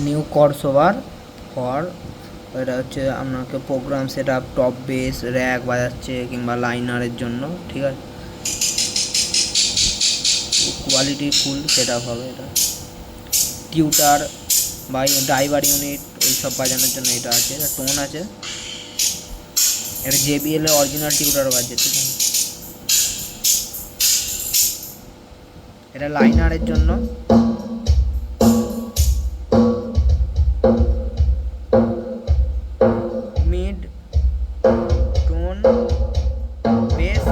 New কর্সওভার for, এটা হচ্ছে আপনাকে program set up, top base, rack বাজাচ্ছে কিংবা লাইনারের জন্য, ঠিক আছে। কোয়ালিটি ফুল সেট আপ হবে এটা। টিউটার বা ড্রাইভার ইউনিট এইসব বাজানোর জন্য এটা আছে। এটা টোন আছে, এটা JBL এর অরিজিনাল টিউটার বাজছে, ঠিক আছে। এটা লাইনারের জন্য, মিড টোন বেস,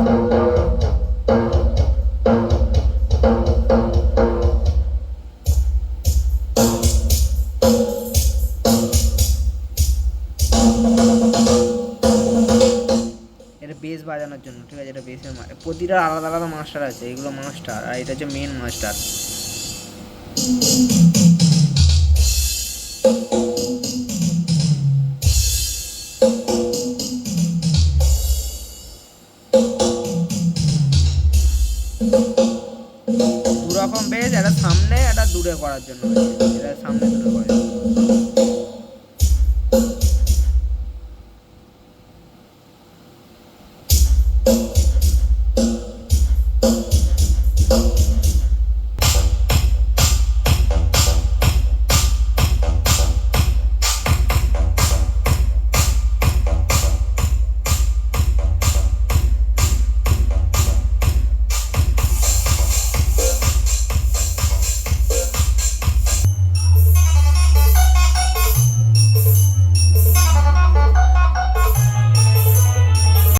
এটা বেস বাজানোর জন্য, ঠিক আছে। এটা বেসের প্রতিটা আলাদা আলাদা মাস্টার আছে, এগুলো মাস্টার, আর এটা হচ্ছে মেন মাস্টার। দু রকম বেস, একটা সামনে একটা দূরে করার জন্য, এটা সামনে দূরে করে।